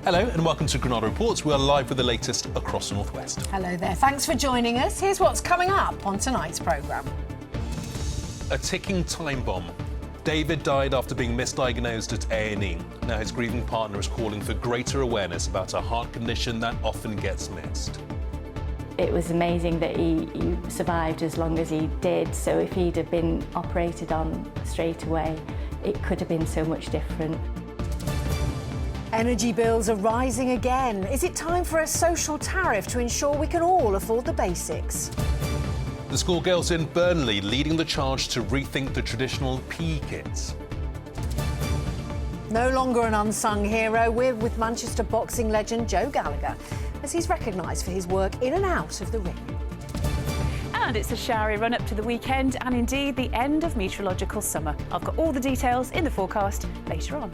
Hello and welcome to Granada Reports. We are live with the latest across the Northwest. Hello there. Thanks for joining us. Here's what's coming up on tonight's programme. A ticking time bomb. David died after being misdiagnosed at A&E. Now his grieving partner is calling for greater awareness about a heart condition that often gets missed. It was amazing that he survived as long as he did, so if he'd have been operated on straight away, it could have been so much different. Energy bills are rising again. Is it time for a social tariff to ensure we can all afford the basics? The schoolgirls in Burnley leading the charge to rethink the traditional PE kits. No longer an unsung hero, we're with Manchester boxing legend Joe Gallagher, as he's recognised for his work in and out of the ring. And it's a showery run-up to the weekend and indeed the end of meteorological summer. I've got all the details in the forecast later on.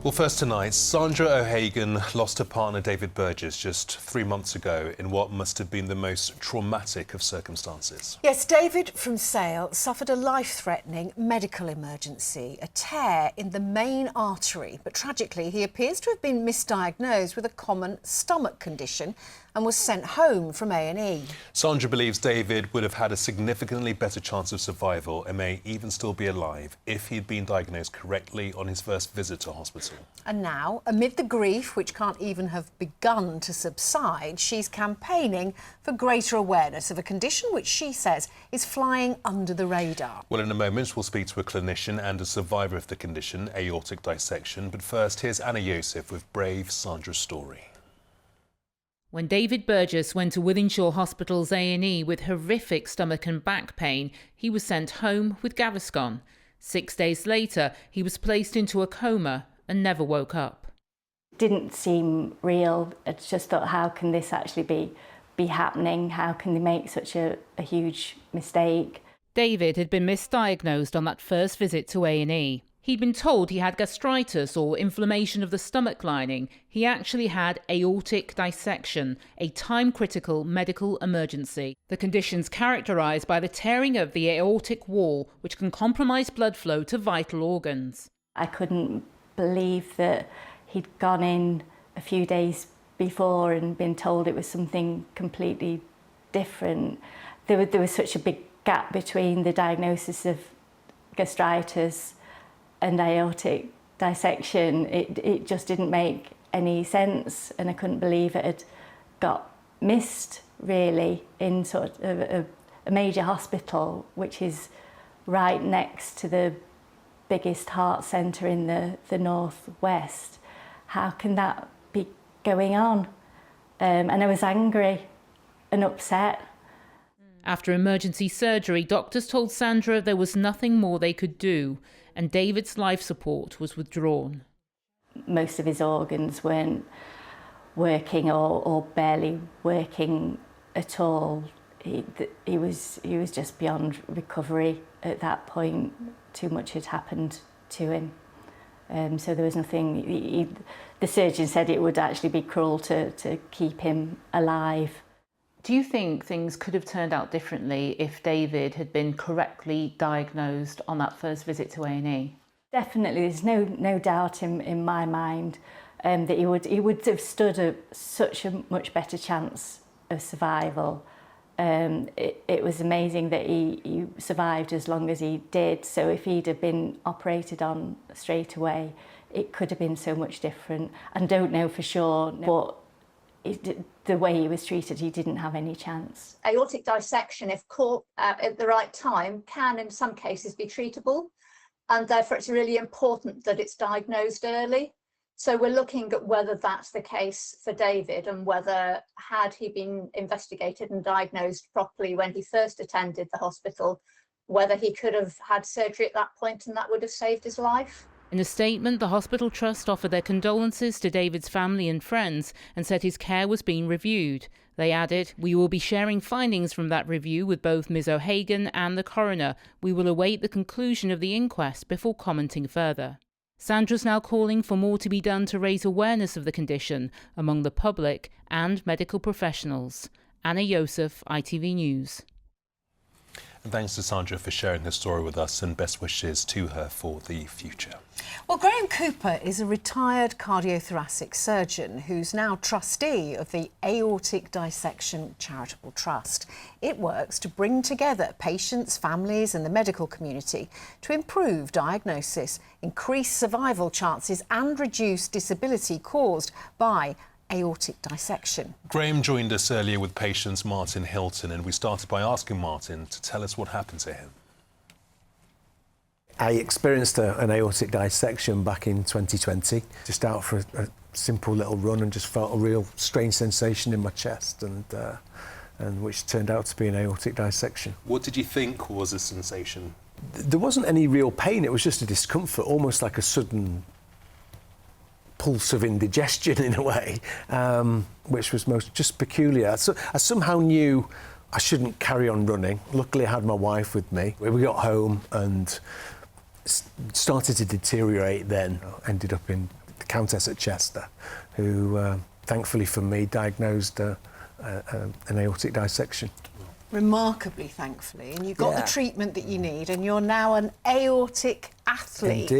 Well, first tonight, Sandra O'Hagan lost her partner David Burgess just 3 months ago in what must have been the most traumatic of circumstances. Yes, David from Sale suffered a life-threatening medical emergency, a tear in the main artery. But tragically, he appears to have been misdiagnosed with a common stomach condition and was sent home from A&E. Sandra believes David would have had a significantly better chance of survival and may even still be alive if he'd been diagnosed correctly on his first visit to hospital. And now, amid the grief, which can't even have begun to subside, she's campaigning for greater awareness of a condition which she says is flying under the radar. Well, in a moment, we'll speak to a clinician and a survivor of the condition, aortic dissection. But first, here's Anna Yosef with brave Sandra's story. When David Burgess went to Wythenshawe Hospital's A&E with horrific stomach and back pain, he was sent home with Gaviscon. 6 days later, he was placed into a coma and never woke up. Didn't seem real. I just thought, how can this actually be happening? How can they make such a huge mistake? David had been misdiagnosed on that first visit to A&E. He'd been told he had gastritis or inflammation of the stomach lining. He actually had aortic dissection, a time-critical medical emergency. The condition's characterised by the tearing of the aortic wall, which can compromise blood flow to vital organs. I couldn't believe that he'd gone in a few days before and been told it was something completely different. There was such a big gap between the diagnosis of gastritis and aortic dissection. It just didn't make any sense, and I couldn't believe it had got missed, really, in sort of a major hospital, which is right next to the biggest heart centre in the northwest. How can that be going on? And I was angry and upset. After emergency surgery, doctors told Sandra there was nothing more they could do, and David's life support was withdrawn. Most of his organs weren't working or barely working at all. He was just beyond recovery at that point. Too much had happened to him. So there was nothing. The surgeon said it would actually be cruel to keep him alive. Do you think things could have turned out differently if David had been correctly diagnosed on that first visit to A&E? Definitely, there's no doubt in my mind that he would have stood such a much better chance of survival. It was amazing that he survived as long as he did, so if he'd have been operated on straight away, it could have been so much different. I don't know for sure, but the way he was treated, he didn't have any chance. Aortic dissection, if caught at the right time, can in some cases be treatable, and therefore it's really important that it's diagnosed early. So we're looking at whether that's the case for David, and whether, had he been investigated and diagnosed properly when he first attended the hospital, whether he could have had surgery at that point and that would have saved his life. In a statement, the hospital trust offered their condolences to David's family and friends and said his care was being reviewed. They added, "We will be sharing findings from that review with both Ms O'Hagan and the coroner. We will await the conclusion of the inquest before commenting further." Sandra's now calling for more to be done to raise awareness of the condition among the public and medical professionals. Anna Yosef, ITV News. Thanks to Sandra for sharing her story with us, and best wishes to her for the future. Well, Graham Cooper is a retired cardiothoracic surgeon who's now trustee of the Aortic Dissection Charitable Trust. It works to bring together patients, families and the medical community to improve diagnosis, increase survival chances and reduce disability caused by aortic dissection. Graham joined us earlier with patient Martin Hilton, and we started by asking Martin to tell us what happened to him. I experienced an aortic dissection back in 2020, just out for a simple little run, and just felt a real strange sensation in my chest, and which turned out to be an aortic dissection. What did you think was the sensation? There wasn't any real pain, it was just a discomfort, almost like a sudden pulse of indigestion in a way, which was just peculiar. So I somehow knew I shouldn't carry on running. Luckily I had my wife with me. We got home and started to deteriorate then. Ended up in the Countess at Chester, who thankfully for me diagnosed an aortic dissection. Remarkably, thankfully, and you got the treatment that you need, and you're now an aortic athlete.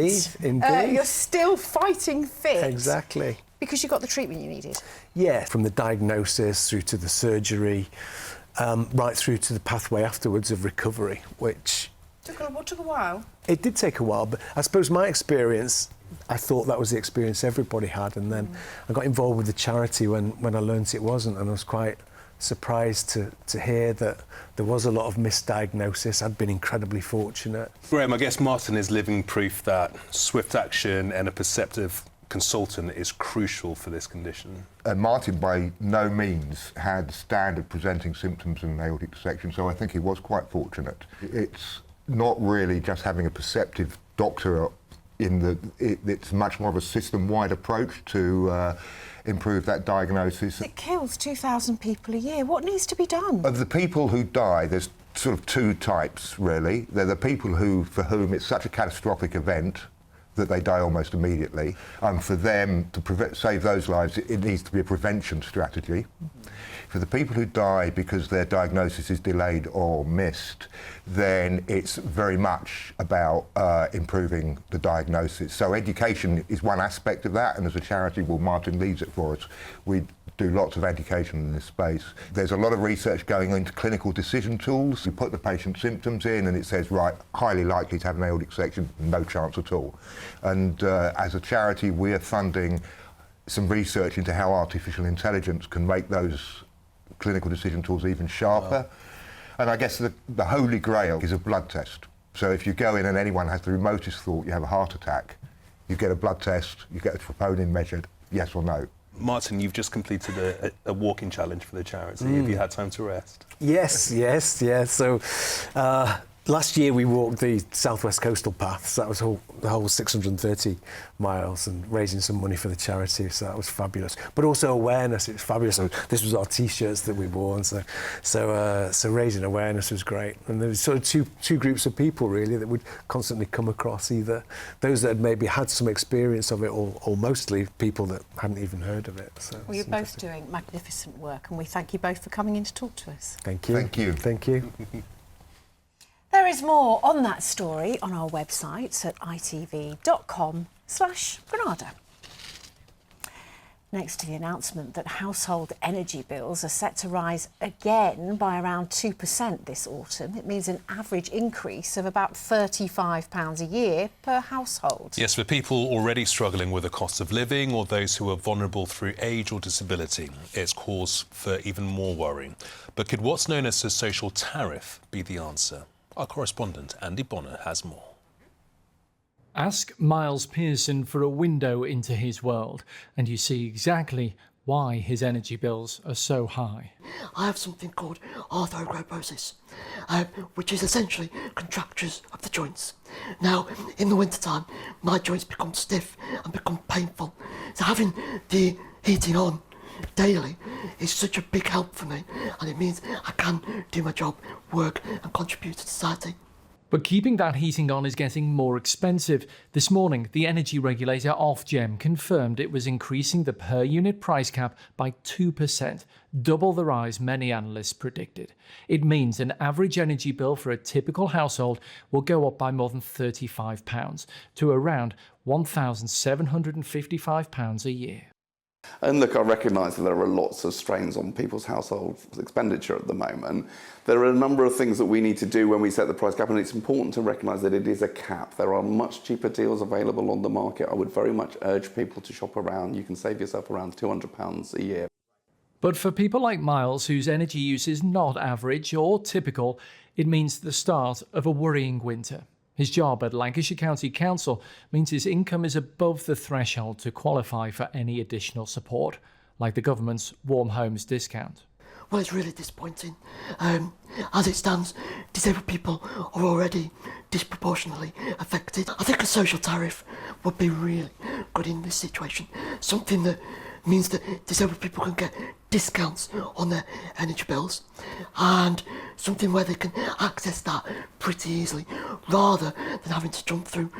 Indeed. You're still fighting fit. Exactly. Because you got the treatment you needed. Yeah, from the diagnosis through to the surgery, right through to the pathway afterwards of recovery, which... Took a while. It did take a while, but I suppose my experience, I thought that was the experience everybody had, and then I got involved with the charity when I learnt it wasn't, and I was quite surprised to hear that there was a lot of misdiagnosis. I'd been incredibly fortunate. Graham, I guess Martin is living proof that swift action and a perceptive consultant is crucial for this condition. Martin by no means had standard presenting symptoms of an aortic dissection, so I think he was quite fortunate. It's not really just having a perceptive doctor it's much more of a system-wide approach to improve that diagnosis. It kills 2,000 people a year. What needs to be done? Of the people who die, there's sort of two types, really. They're the people for whom it's such a catastrophic event that they die almost immediately. For them, to save those lives, it needs to be a prevention strategy. For the people who die because their diagnosis is delayed or missed, then it's very much about improving the diagnosis. So education is one aspect of that, and as a charity, well, Martin leads it for us. We do lots of education in this space. There's a lot of research going into clinical decision tools. You put the patient's symptoms in and it says, right, highly likely to have an aortic dissection, no chance at all. And as a charity, we're funding some research into how artificial intelligence can make those clinical decision tools even sharper. Wow. And I guess the holy grail is a blood test. So if you go in and anyone has the remotest thought you have a heart attack, you get a blood test, you get a troponin measured, yes or no. Martin, you've just completed a walking challenge for the charity. Have you had time to rest? Yes. So last year we walked the Southwest Coastal Path, so that was the whole 630 miles, and raising some money for the charity, so that was fabulous. But also awareness, it was fabulous. So this was our T-shirts that we wore, and so raising awareness was great. And there was sort of two groups of people really that would constantly come across, either those that had maybe had some experience of it, or mostly people that hadn't even heard of it. So well, you're both doing magnificent work, and we thank you both for coming in to talk to us. Thank you. Thank you. Thank you. There is more on that story on our website at itv.com/Granada. Next to the announcement that household energy bills are set to rise again by around 2% this autumn, it means an average increase of about £35 a year per household. Yes, for people already struggling with the cost of living or those who are vulnerable through age or disability, it's cause for even more worry. But could what's known as a social tariff be the answer? Our correspondent Andy Bonner has more. Ask Miles Pearson for a window into his world, and you see exactly why his energy bills are so high. I have something called arthrogryposis, which is essentially contractures of the joints. Now, in the wintertime, my joints become stiff and become painful, so having the heating on daily is such a big help for me, and it means I can do my job, work and contribute to society. But keeping that heating on is getting more expensive. This morning, the energy regulator Ofgem confirmed it was increasing the per unit price cap by 2%, double the rise many analysts predicted. It means an average energy bill for a typical household will go up by more than £35 to around £1,755 a year. And look, I recognise that there are lots of strains on people's household expenditure at the moment. There are a number of things that we need to do when we set the price cap, and it's important to recognise that it is a cap. There are much cheaper deals available on the market. I would very much urge people to shop around. You can save yourself around £200 a year. But for people like Miles, whose energy use is not average or typical, it means the start of a worrying winter. His job at Lancashire County Council means his income is above the threshold to qualify for any additional support, like the government's Warm Homes discount. Well, it's really disappointing. As it stands, disabled people are already disproportionately affected. I think a social tariff would be really good in this situation. Something that means that disabled people can get discounts on their energy bills, and something where they can access that pretty easily rather than having to jump through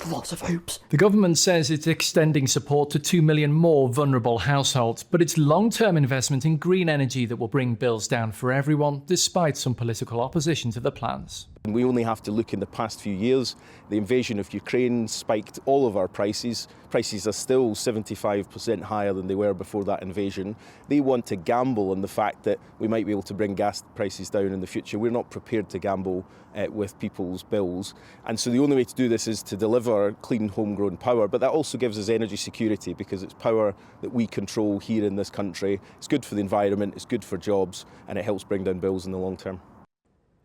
lots of hoops. The government says it's extending support to 2 million more vulnerable households, but it's long-term investment in green energy that will bring bills down for everyone, despite some political opposition to the plans. We only have to look in the past few years. The invasion of Ukraine spiked all of our prices. Prices are still 75% higher than they were before that invasion. They want to gamble on the fact that we might be able to bring gas prices down in the future. We're not prepared to gamble with people's bills. And so the only way to do this is to deliver clean homegrown power, but that also gives us energy security because it's power that we control here in this country. It's good for the environment, it's good for jobs, and it helps bring down bills in the long term.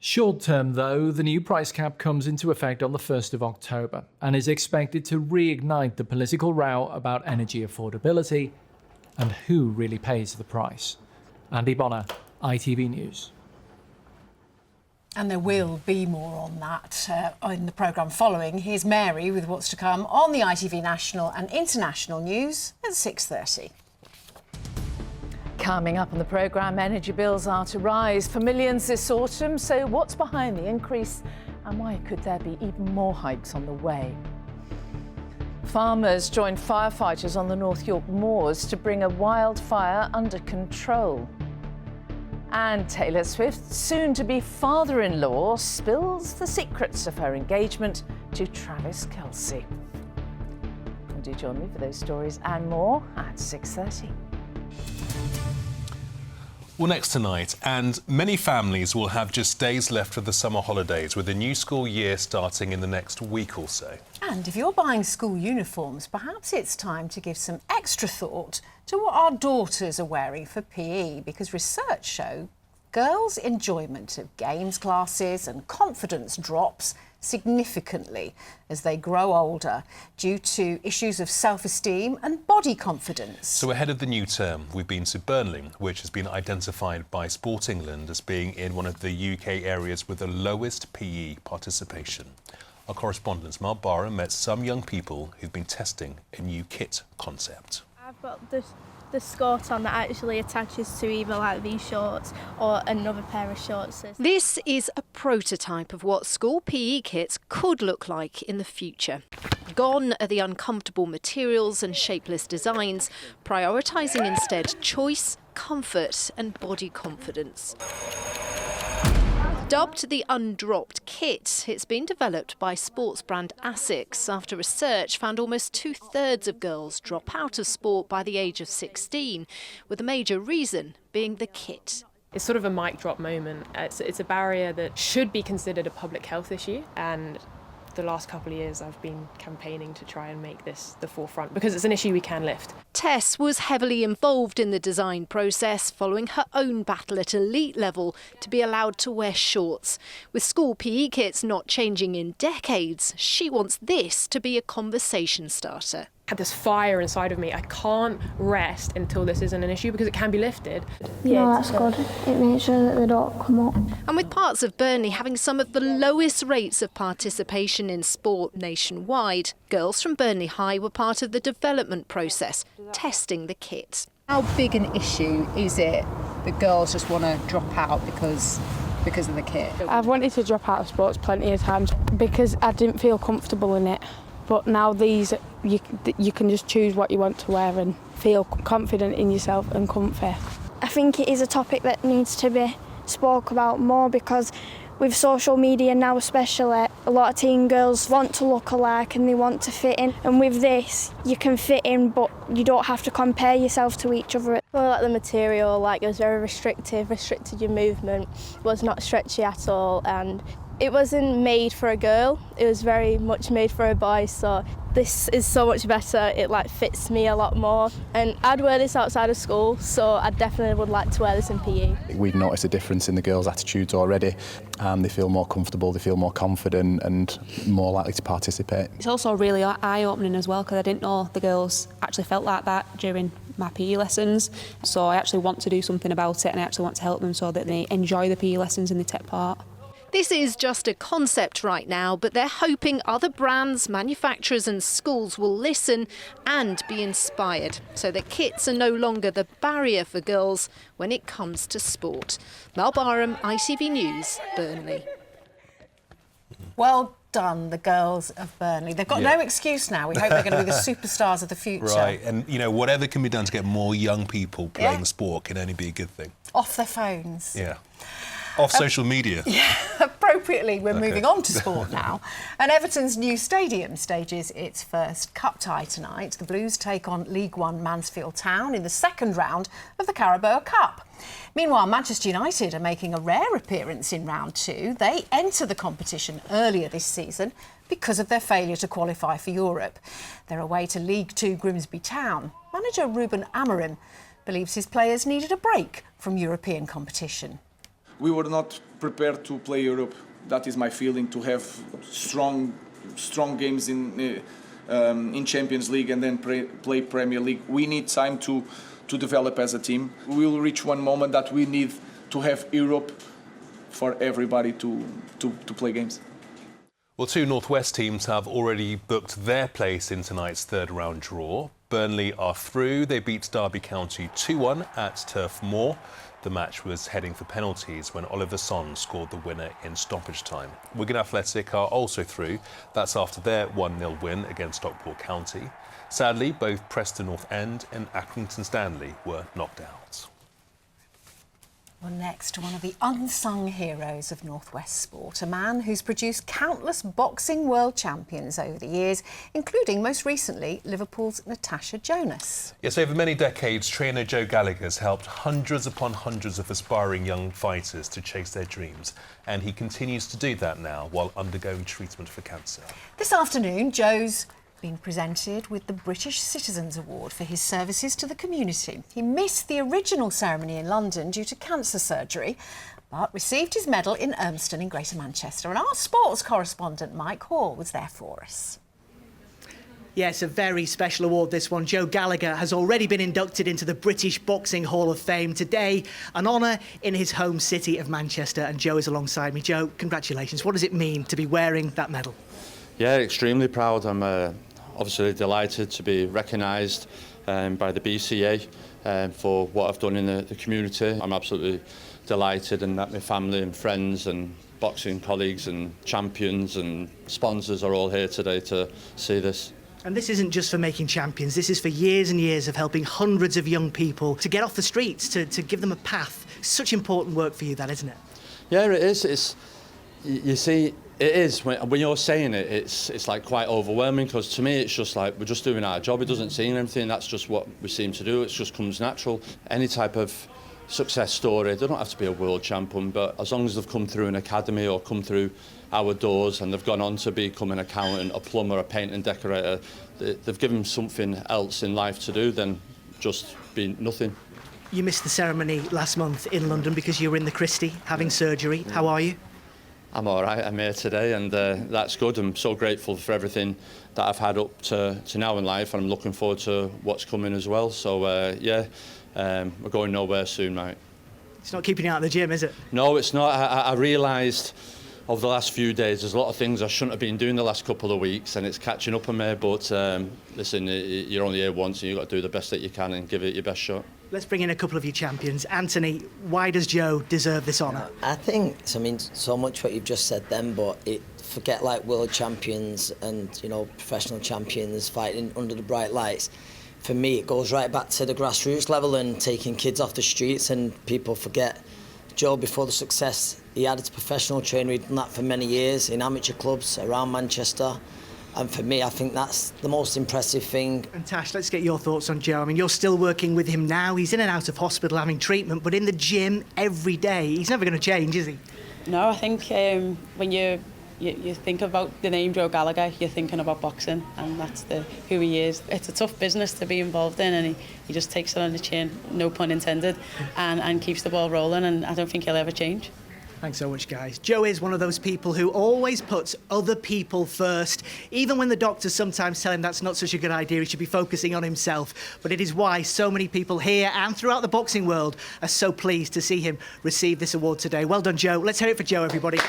Short term, though, the new price cap comes into effect on the 1st of October and is expected to reignite the political row about energy affordability and who really pays the price. Andy Bonner, ITV News. And there will be more on that in the programme following. Here's Mary with what's to come on the ITV National and International News at 6:30. Coming up on the programme, energy bills are to rise for millions this autumn. So what's behind the increase and why could there be even more hikes on the way? Farmers joined firefighters on the North York moors to bring a wildfire under control. And Taylor Swift, soon to be father-in-law, spills the secrets of her engagement to Travis Kelce. And do join me for those stories and more at 6:30. Well, next tonight, and many families will have just days left of the summer holidays with the new school year starting in the next week or so. And if you're buying school uniforms, perhaps it's time to give some extra thought to what our daughters are wearing for PE, because research shows girls' enjoyment of games classes and confidence drops significantly as they grow older due to issues of self-esteem and body confidence. So ahead of the new term, we've been to Burnley, which has been identified by Sport England as being in one of the UK areas with the lowest PE participation. Our correspondent Mark Barham met some young people who've been testing a new kit concept. I've got the skirt on that actually attaches to either like these shorts or another pair of shorts. This is a prototype of what school PE kits could look like in the future. Gone are the uncomfortable materials and shapeless designs, prioritising instead choice, comfort and body confidence. Dubbed the Undropped Kit, it's been developed by sports brand ASICS after research found almost 2/3 of girls drop out of sport by the age of 16, with a major reason being the kit. It's sort of a mic drop moment. It's a barrier that should be considered a public health issue, and the last couple of years I've been campaigning to try and make this the forefront because it's an issue we can lift. Tess was heavily involved in the design process, following her own battle at elite level to be allowed to wear shorts. With school PE kits not changing in decades, she wants this to be a conversation starter. I had this fire inside of me. I can't rest until this isn't an issue because it can be lifted. No, that's good. It makes sure that they don't come up. And with parts of Burnley having some of the lowest rates of participation in sport nationwide, girls from Burnley High were part of the development process, testing the kit. How big an issue is it that girls just want to drop out because because of the kit? I've wanted to drop out of sports plenty of times because I didn't feel comfortable in it. But now these, you can just choose what you want to wear and feel confident in yourself and comfy. I think it is a topic that needs to be spoke about more because with social media now especially, a lot of teen girls want to look alike and they want to fit in. And with this, you can fit in, but you don't have to compare yourself to each other. Well, like the material, like it was very restricted your movement, was not stretchy at all, and it wasn't made for a girl, it was very much made for a boy, so this is so much better, it like fits me a lot more. And I'd wear this outside of school, so I definitely would like to wear this in PE. We've noticed a difference in the girls' attitudes already. They feel more comfortable, they feel more confident and more likely to participate. It's also really eye-opening as well because I didn't know the girls actually felt like that during my PE lessons. So I actually want to do something about it and I actually want to help them so that they enjoy the PE lessons and they take part. This is just a concept right now, but they're hoping other brands, manufacturers and schools will listen and be inspired so that kits are no longer the barrier for girls when it comes to sport. Mel Barham, ITV News, Burnley. Well done, the girls of Burnley. They've got no excuse now. We hope they're going to be the superstars of the future. Right, and, you know, whatever can be done to get more young people playing sport can only be a good thing. Off their phones. Yeah. Off social media. Yeah, appropriately, we're moving on to sport now. And Everton's new stadium stages its first cup tie tonight. The Blues take on League One Mansfield Town in the second round of the Carabao Cup. Meanwhile, Manchester United are making a rare appearance in round two. They enter the competition earlier this season because of their failure to qualify for Europe. They're away to League Two Grimsby Town. Manager Ruben Amorim believes his players needed a break from European competition. We were not prepared to play Europe. That is my feeling, to have strong games in Champions League and then play Premier League. We need time to develop as a team. We will reach one moment that we need to have Europe for everybody to play games. Well, two North West teams have already booked their place in tonight's third round draw. Burnley are through. They beat Derby County 2-1 at Turf Moor. The match was heading for penalties when Oliver Son scored the winner in stoppage time. Wigan Athletic are also through. That's after their 1-0 win against Stockport County. Sadly, both Preston North End and Accrington Stanley were knocked out. Well, next, one of the unsung heroes of North West sport, a man who's produced countless boxing world champions over the years, including, most recently, Liverpool's Natasha Jonas. Yes, over many decades, trainer Joe Gallagher has helped hundreds upon hundreds of aspiring young fighters to chase their dreams, and he continues to do that now while undergoing treatment for cancer. This afternoon, Joe's been presented with the British Citizens Award for his services to the community. He missed the original ceremony in London due to cancer surgery, but received his medal in Urmston in Greater Manchester. And our sports correspondent Mike Hall was there for us. Yes, a very special award, this one. Joe Gallagher has already been inducted into the British Boxing Hall of Fame. Today, an honour in his home city of Manchester, and Joe is alongside me. Joe, congratulations. What does it mean to be wearing that medal? Yeah, extremely proud. I'm obviously delighted to be recognised by the BCA for what I've done in the community. I'm absolutely delighted, and that my family and friends and boxing colleagues and champions and sponsors are all here today to see this. And this isn't just for making champions, this is for years and years of helping hundreds of young people to get off the streets, to give them a path. Such important work for you, that, isn't it? Yeah, it is. You see, it is. When you're saying it, it's like quite overwhelming, because to me it's just like we're just doing our job. It doesn't seem anything. That's just what we seem to do. It just comes natural. Any type of success story, they don't have to be a world champion, but as long as they've come through an academy or come through our doors and they've gone on to become an accountant, a plumber, a painting decorator, they've given something else in life to do than just be nothing. You missed the ceremony last month in London because you were in the Christie having surgery. How are you? I'm all right. I'm here today, and that's good. I'm so grateful for everything that I've had up to now in life, and I'm looking forward to what's coming as well. So, we're going nowhere soon, mate. It's not keeping you out of the gym, is it? No, it's not. I realised over the last few days, there's a lot of things I shouldn't have been doing the last couple of weeks, and it's catching up on me. But listen, you're only here once, and you've got to do the best that you can and give it your best shot. Let's bring in a couple of your champions. Anthony, why does Joe deserve this honour? I think, I mean, so much what you've just said then, but forget like world champions and, you know, professional champions fighting under the bright lights. For me, it goes right back to the grassroots level and taking kids off the streets, and people forget Joe, before the success he had as a professional trainer, he'd done that for many years in amateur clubs around Manchester. And for me, I think that's the most impressive thing. And Tash, let's get your thoughts on Joe. I mean, you're still working with him now. He's in and out of hospital having treatment, but in the gym every day. He's never going to change, is he? No, I think when you think about the name Joe Gallagher, you're thinking about boxing, and that's who he is. It's a tough business to be involved in, and he just takes it on the chin, no pun intended, and keeps the ball rolling, and I don't think he'll ever change. Thanks so much, guys. Joe is one of those people who always puts other people first, even when the doctors sometimes tell him that's not such a good idea, he should be focusing on himself. But it is why so many people here and throughout the boxing world are so pleased to see him receive this award today. Well done, Joe. Let's hear it for Joe, everybody.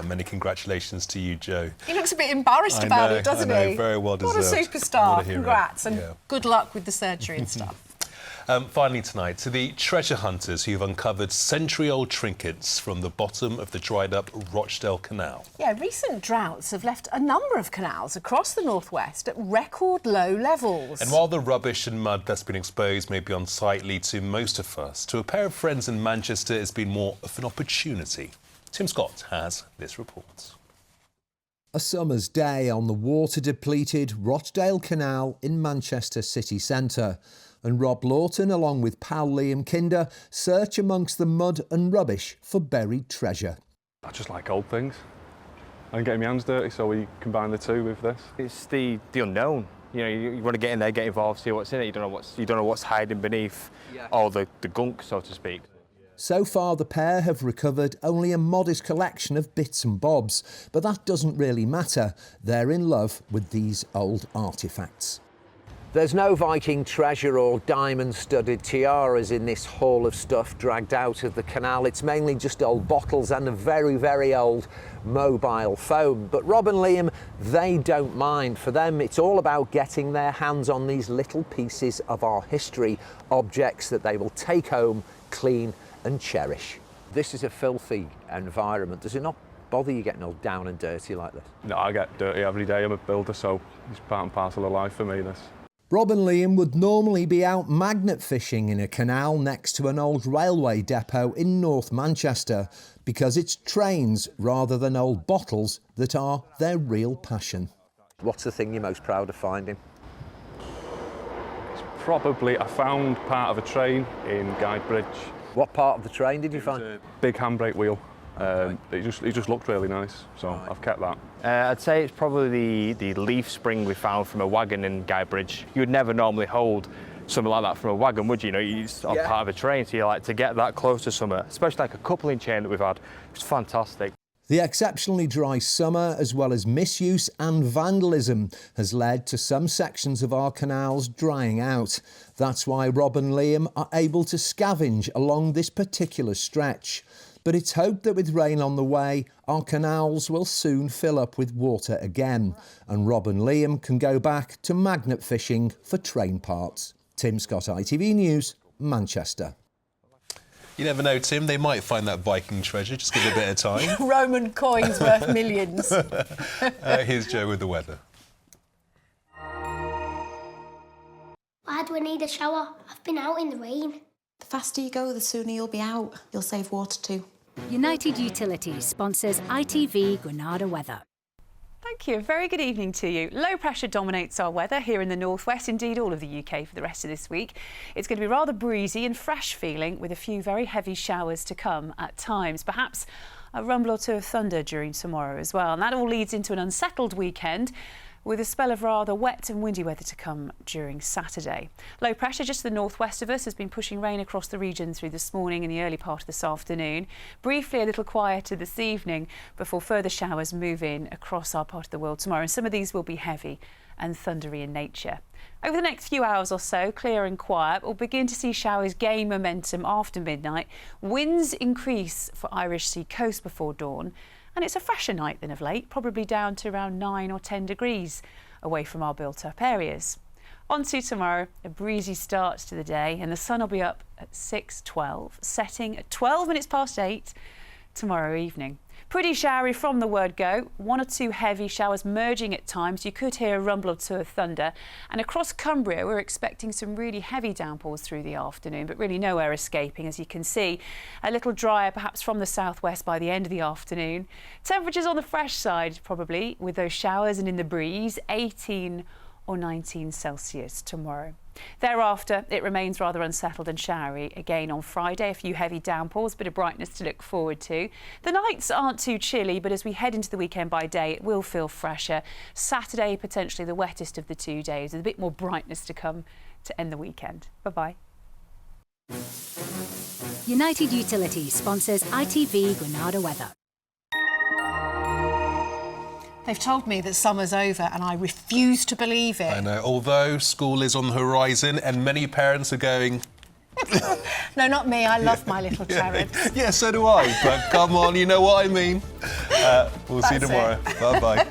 Many congratulations to you, Joe. He looks a bit embarrassed about it, doesn't he? Very well deserved. What a superstar. What a hero. Congrats, and good luck with the surgery and stuff. Finally tonight, to the treasure hunters who've uncovered century-old trinkets from the bottom of the dried-up Rochdale Canal. Yeah, recent droughts have left a number of canals across the northwest at record low levels. And while the rubbish and mud that's been exposed may be unsightly to most of us, to a pair of friends in Manchester it's been more of an opportunity. Tim Scott has this report. A summer's day on the water-depleted Rochdale Canal in Manchester city centre. And Rob Lawton, along with pal Liam Kinder, search amongst the mud and rubbish for buried treasure. I just like old things and getting my hands dirty, so we combine the two with this. It's the unknown. You know, you want to get in there, get involved, see what's in it. You don't know what's hiding beneath all the gunk, so to speak. So far, the pair have recovered only a modest collection of bits and bobs, but that doesn't really matter. They're in love with these old artefacts. There's no Viking treasure or diamond-studded tiaras in this haul of stuff dragged out of the canal. It's mainly just old bottles and a very, very old mobile phone. But Rob and Liam, they don't mind. For them, it's all about getting their hands on these little pieces of our history, objects that they will take home, clean and cherish. This is a filthy environment. Does it not bother you getting all down and dirty like this? No, I get dirty every day. I'm a builder, so it's part and parcel of life for me, this. Rob and Liam would normally be out magnet fishing in a canal next to an old railway depot in North Manchester because it's trains rather than old bottles that are their real passion. What's the thing you're most proud of finding? It's probably, I found part of a train in Guidebridge. What part of the train did you find? A big handbrake wheel. It just looked really nice, so I've kept that. I'd say it's probably the leaf spring we found from a wagon in Guidebridge. You would never normally hold something like that from a wagon, would you? You know, it's on part of a train, so you like to get that close to something, especially like a coupling chain that we've had. It's fantastic. The exceptionally dry summer, as well as misuse and vandalism, has led to some sections of our canals drying out. That's why Rob and Liam are able to scavenge along this particular stretch. But it's hoped that with rain on the way, our canals will soon fill up with water again, and Rob and Liam can go back to magnet fishing for train parts. Tim Scott, ITV News, Manchester. You never know, Tim, they might find that Viking treasure. Just give it a bit of time. Roman coins worth millions. Here's Joe with the weather. Why do I need a shower? I've been out in the rain. The faster you go, the sooner you'll be out. You'll save water too. United Utilities sponsors ITV Granada weather. Thank you. A very good evening to you. Low pressure dominates our weather here in the northwest, indeed all of the UK for the rest of this week. It's going to be rather breezy and fresh feeling with a few very heavy showers to come at times. Perhaps a rumble or two of thunder during tomorrow as well. And that all leads into an unsettled weekend with a spell of rather wet and windy weather to come during Saturday. Low pressure just to the northwest of us has been pushing rain across the region through this morning and the early part of this afternoon. Briefly a little quieter this evening before further showers move in across our part of the world tomorrow, and some of these will be heavy and thundery in nature. Over the next few hours or so, clear and quiet, we'll begin to see showers gain momentum after midnight. Winds increase for Irish Sea coast before dawn, and it's a fresher night than of late, probably down to around 9 or 10 degrees away from our built-up areas. On to tomorrow, a breezy start to the day, and the sun will be up at 6:12, setting at 12 minutes past 8 tomorrow evening. Pretty showery from the word go, 1 or 2 heavy showers merging at times. You could hear a rumble or 2 of thunder. And across Cumbria, we're expecting some really heavy downpours through the afternoon, but really nowhere escaping, as you can see. A little drier, perhaps from the southwest by the end of the afternoon. Temperatures on the fresh side, probably, with those showers and in the breeze, 18 or 19 Celsius tomorrow. Thereafter, it remains rather unsettled and showery. Again on Friday, a few heavy downpours, bit of brightness to look forward to. The nights aren't too chilly, but as we head into the weekend by day, it will feel fresher. Saturday, potentially the wettest of the 2 days, with a bit more brightness to come to end the weekend. Bye-bye. United Utilities sponsors ITV Granada weather. They've told me that summer's over and I refuse to believe it. I know, although school is on the horizon and many parents are going... No, not me. I love my little cherubs. Yeah, so do I. But come on, you know what I mean. We'll see you tomorrow. Bye-bye.